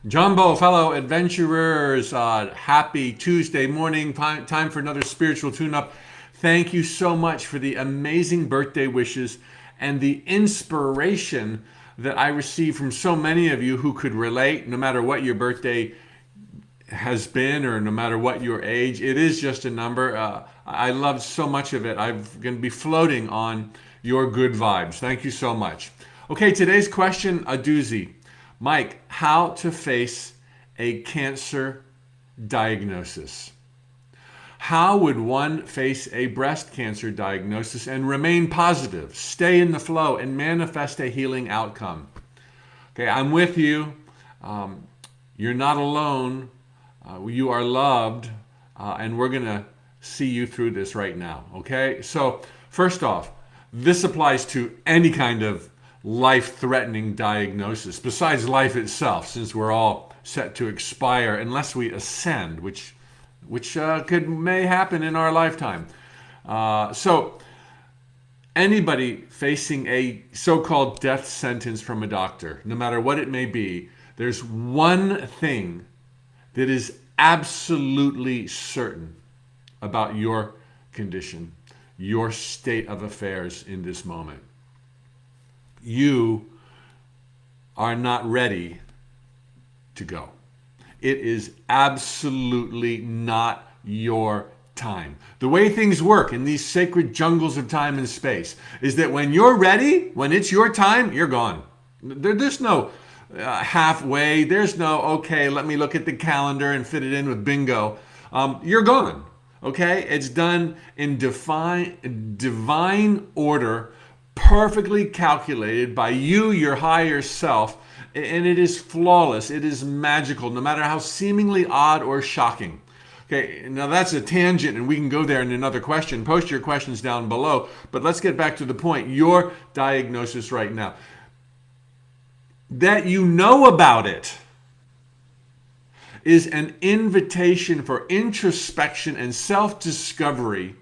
Jumbo, fellow adventurers, happy Tuesday morning. Time for another spiritual tune up. Thank you so much for the amazing birthday wishes and the inspiration that I received from so many of you who could relate, no matter what your birthday has been or no matter what your age. It is just a number. I loved so much of it. I'm going to be floating on your good vibes. Thank you so much. Okay, today's question, a doozy. Mike, how to face a cancer diagnosis? How would one face a breast cancer diagnosis and remain positive, stay in the flow, and manifest a healing outcome? Okay, I'm with you. You're not alone. You are loved, and we're going to see you through this right now. Okay, so first off, this applies to any kind of life-threatening diagnosis besides life itself, since we're all set to expire unless we ascend, which could may happen in our lifetime. So anybody facing a so-called death sentence from a doctor, no matter what it may be, there's one thing that is absolutely certain about your condition, your state of affairs in this moment. You are not ready to go. It is absolutely not your time. The way things work in these sacred jungles of time and space is that when you're ready, when it's your time, you're gone. There's no halfway. There's no, okay, let me look at the calendar and fit it in with bingo. You're gone. Okay? It's done in divine order, perfectly calculated by you, your higher self, and it is flawless. It is magical, no matter how seemingly odd or shocking. Okay, now that's a tangent, and we can go there in another question. Post your questions down below, but let's get back to the point. Your diagnosis right now. That you know about it is an invitation for introspection and self-discovery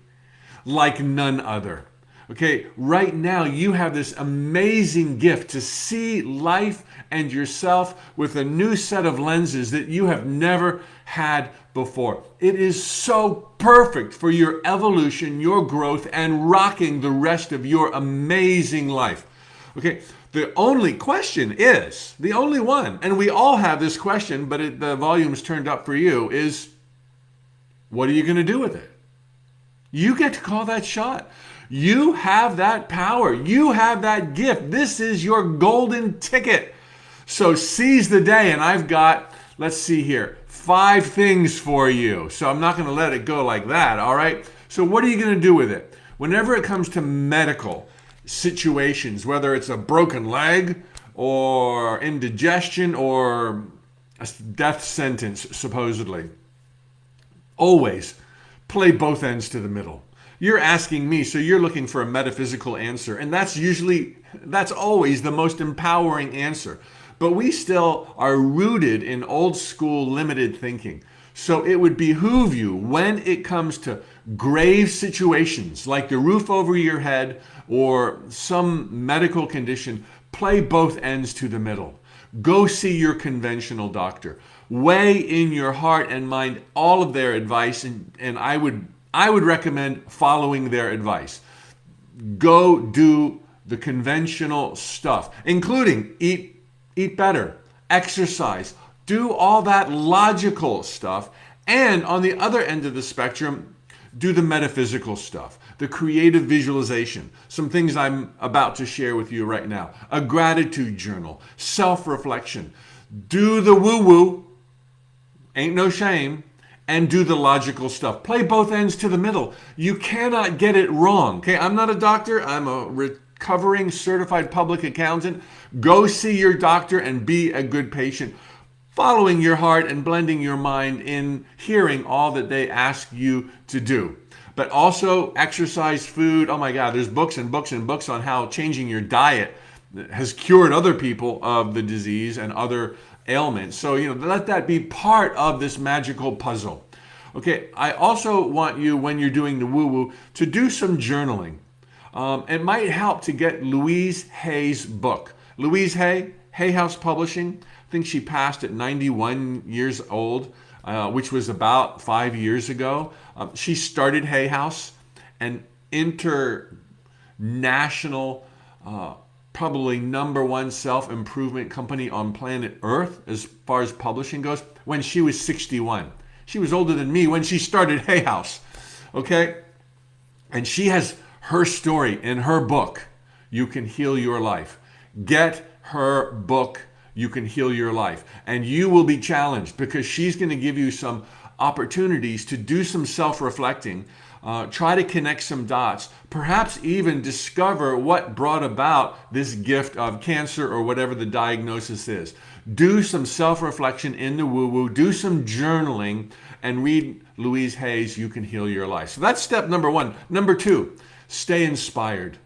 like none other. Okay, right now you have this amazing gift to see life and yourself with a new set of lenses that you have never had before. It is so perfect for your evolution, your growth, and rocking the rest of your amazing life. Okay, the only question is, the only one, and we all have this question, but the volume's turned up for you, is what are you going to do with it? You get to call that shot. You have that power. You have that gift. This is your golden ticket. So seize the day, and I've got, let's see here, 5 things for you. So I'm not going to let it go like that, all right? So what are you going to do with it? Whenever it comes to medical situations, whether it's a broken leg or indigestion or a death sentence, supposedly, always play both ends to the middle. You're asking me, so you're looking for a metaphysical answer, and that's always the most empowering answer. But we still are rooted in old school limited thinking. So it would behoove you, when it comes to grave situations like the roof over your head or some medical condition, play both ends to the middle. Go see your conventional doctor. Weigh in your heart and mind all of their advice, and I would recommend following their advice. Go do the conventional stuff, including eat better, exercise, do all that logical stuff, and on the other end of the spectrum, do the metaphysical stuff, the creative visualization, some things I'm about to share with you right now, a gratitude journal, self-reflection, do the woo-woo, ain't no shame, and do the logical stuff. Play both ends to the middle. You cannot get it wrong. Okay, I'm not a doctor. I'm a recovering certified public accountant. Go see your doctor and be a good patient, following your heart and blending your mind in hearing all that they ask you to do. But also exercise, food. Oh my God, there's books and books and books on how changing your diet has cured other people of the disease and other ailments. So, let that be part of this magical puzzle. Okay, I also want you, when you're doing the woo-woo, to do some journaling. It might help to get Louise Hay's book. Louise Hay, Hay House Publishing, think she passed at 91 years old, which was about 5 years ago. She started Hay House, an international, probably number one self-improvement company on planet Earth as far as publishing goes, when she was 61. She was older than me when she started Hay House, okay? And she has her story in her book, You Can Heal Your Life. Get her book, You Can Heal Your Life. And you will be challenged because she's going to give you some opportunities to do some self-reflecting, try to connect some dots, perhaps even discover what brought about this gift of cancer or whatever the diagnosis is. Do some self-reflection in the woo-woo, do some journaling, and read Louise Hay's You Can Heal Your Life. So that's step number one. Number two, stay inspired.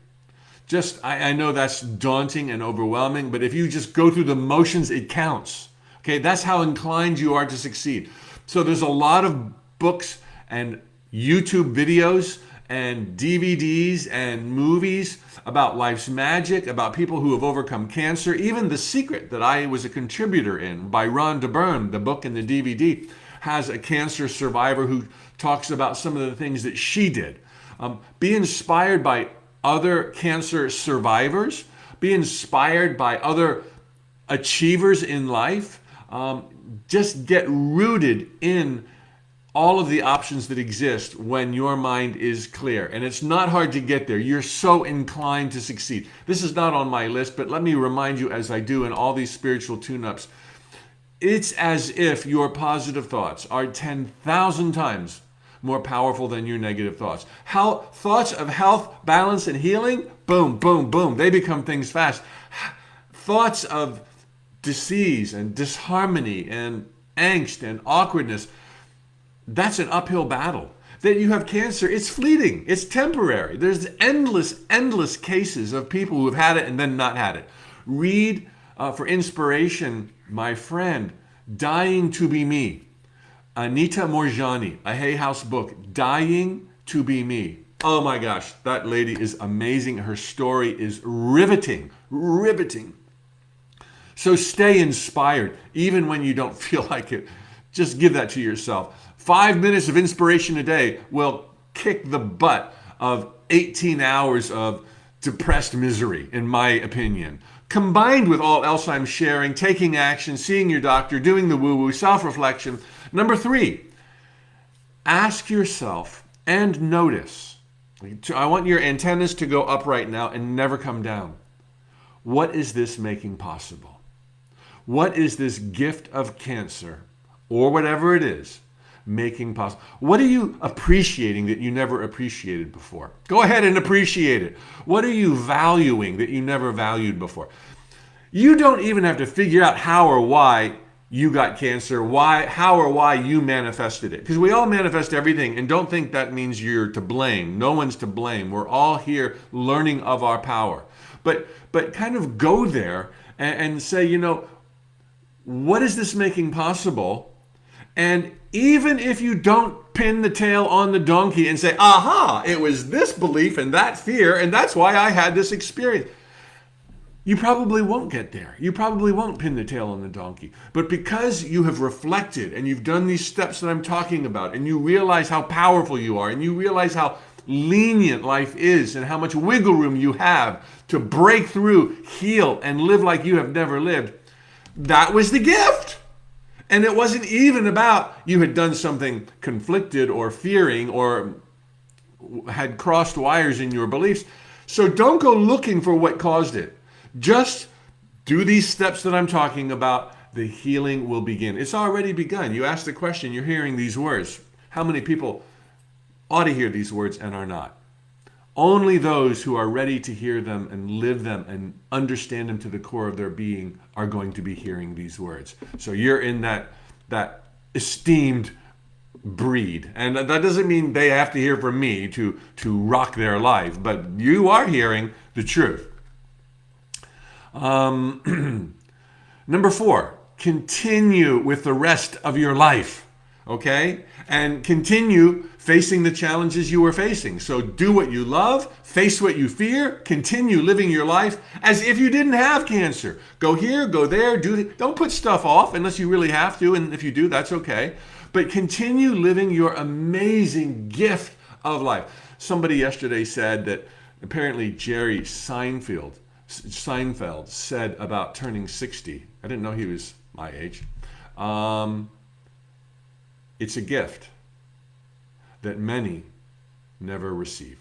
I know that's daunting and overwhelming, but if you just go through the motions, it counts. Okay, that's how inclined you are to succeed. So there's a lot of books and YouTube videos and DVDs and movies about life's magic, about people who have overcome cancer. Even The Secret, that I was a contributor in, by Rhonda Byrne, the book and the DVD, has a cancer survivor who talks about some of the things that she did. Be inspired by other cancer survivors. Be inspired by other achievers in life. Just get rooted in all of the options that exist when your mind is clear. And it's not hard to get there. You're so inclined to succeed. This is not on my list, but let me remind you, as I do in all these spiritual tune-ups, it's as if your positive thoughts are 10,000 times more powerful than your negative thoughts. How thoughts of health, balance, and healing, boom, boom, boom, they become things fast. Thoughts of disease and disharmony and angst and awkwardness, that's an uphill battle. That you have cancer, it's fleeting, it's temporary. There's endless cases of people who have had it and then not had it. Read for inspiration, my friend, Dying to Be Me. Anita Morjani, a Hay House book, Dying to Be Me. Oh my gosh, that lady is amazing. Her story is riveting. So stay inspired, even when you don't feel like it. Just give that to yourself. 5 minutes of inspiration a day will kick the butt of 18 hours of depressed misery, in my opinion. Combined with all else I'm sharing, taking action, seeing your doctor, doing the woo-woo, self-reflection. Number 3, ask yourself and notice. I want your antennas to go up right now and never come down. What is this making possible? What is this gift of cancer, or whatever it is, making possible? What are you appreciating that you never appreciated before? Go ahead and appreciate it. What are you valuing that you never valued before? You don't even have to figure out how or why you got cancer, how or why you manifested it. Because we all manifest everything, and don't think that means you're to blame. No one's to blame. We're all here learning of our power. But kind of go there and say, what is this making possible? And even if you don't pin the tail on the donkey and say, aha, it was this belief and that fear, and that's why I had this experience, you probably won't get there. You probably won't pin the tail on the donkey. But because you have reflected and you've done these steps that I'm talking about, and you realize how powerful you are, and you realize how lenient life is and how much wiggle room you have to break through, heal, and live like you have never lived, that was the gift. And it wasn't even about you had done something conflicted or fearing or had crossed wires in your beliefs. So don't go looking for what caused it. Just do these steps that I'm talking about. The healing will begin. It's already begun. You ask the question, you're hearing these words. How many people ought to hear these words and are not? Only those who are ready to hear them and live them and understand them to the core of their being are going to be hearing these words. So you're in that esteemed breed. And that doesn't mean they have to hear from me to rock their life, but you are hearing the truth. Number 4, continue with the rest of your life. okay? And continue facing the challenges you were facing. So do what you love, face what you fear, continue living your life as if you didn't have cancer. Go here, go there, don't put stuff off unless you really have to, and if you do, that's okay. But continue living your amazing gift of life. Somebody yesterday said that apparently Jerry Seinfeld said about turning 60. I didn't know he was my age. It's a gift that many never receive.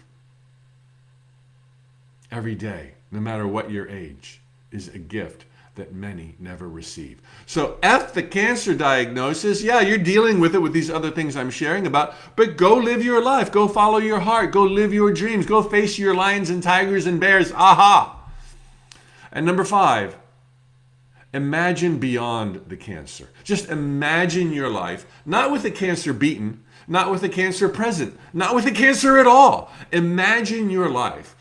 Every day, no matter what your age, is a gift that many never receive. So F the cancer diagnosis. Yeah, you're dealing with it with these other things I'm sharing about, but go live your life. Go follow your heart. Go live your dreams. Go face your lions and tigers and bears. Aha! And number 5, imagine beyond the cancer. Just imagine your life, not with the cancer beaten, not with the cancer present, not with the cancer at all. Imagine your life.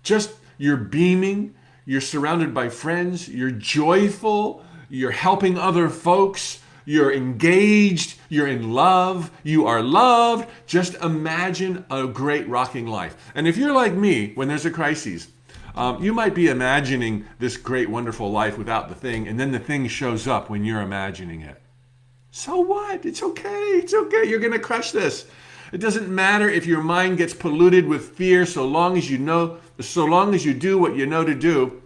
Just you're beaming, you're surrounded by friends, you're joyful, you're helping other folks, you're engaged, you're in love, you are loved. Just imagine a great rocking life. And if you're like me, when there's a crisis, you might be imagining this great, wonderful life without the thing, and then the thing shows up when you're imagining it. So what? It's okay. It's okay. You're going to crush this. It doesn't matter if your mind gets polluted with fear, so long as you do what you know to do,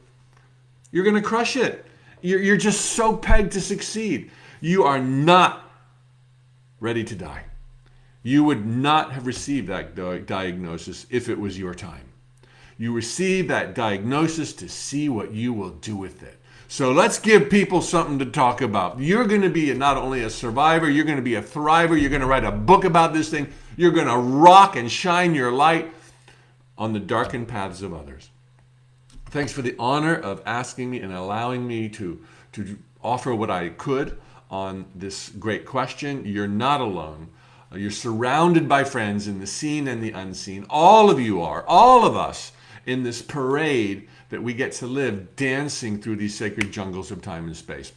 you're going to crush it. You're just so pegged to succeed. You are not ready to die. You would not have received that diagnosis if it was your time. You receive that diagnosis to see what you will do with it. So let's give people something to talk about. You're going to be not only a survivor, you're going to be a thriver. You're going to write a book about this thing. You're going to rock and shine your light on the darkened paths of others. Thanks for the honor of asking me and allowing me to offer what I could on this great question. You're not alone. You're surrounded by friends in the seen and the unseen. All of you are, all of us, in this parade that we get to live, dancing through these sacred jungles of time and space.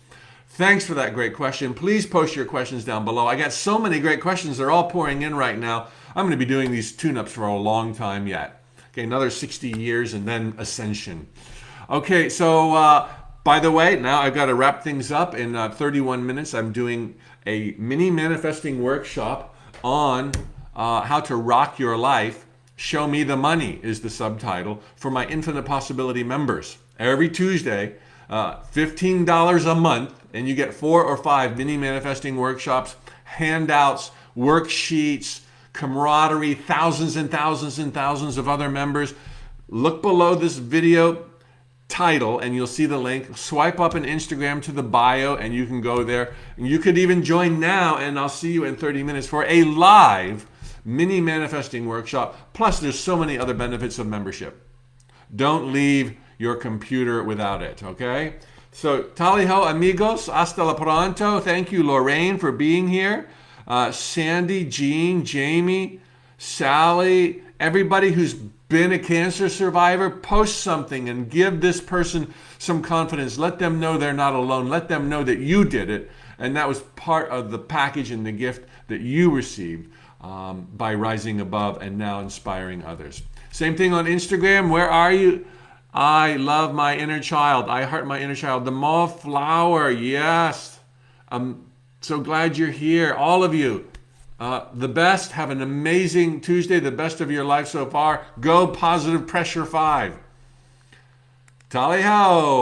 Thanks for that great question. Please post your questions down below. I got so many great questions. They're all pouring in right now. I'm going to be doing these tune-ups for a long time yet. Okay, another 60 years and then ascension. Okay, so by the way, now I've got to wrap things up. In 31 minutes, I'm doing a mini manifesting workshop on how to rock your life. Show Me the Money is the subtitle for my Infinite Possibility members. Every Tuesday, $15 a month, and you get 4 or 5 mini manifesting workshops, handouts, worksheets, camaraderie, thousands and thousands and thousands of other members. Look below this video title and you'll see the link. Swipe up in Instagram to the bio and you can go there. And you could even join now, and I'll see you in 30 minutes for a live mini manifesting workshop. Plus, there's so many other benefits of membership. Don't leave your computer without it, okay? So, tally ho, amigos. Hasta la pronto. Thank you, Lorraine, for being here. Sandy, Jean, Jamie, Sally, everybody who's been a cancer survivor, post something and give this person some confidence. Let them know they're not alone. Let them know that you did it. And that was part of the package and the gift that you received by rising above and now inspiring others. Same thing on Instagram. Where are you? I love my inner child. I heart my inner child. The mauve flower. Yes. I'm so glad you're here. All of you. The best. Have an amazing Tuesday. The best of your life so far. Go positive pressure 5. Tally ho.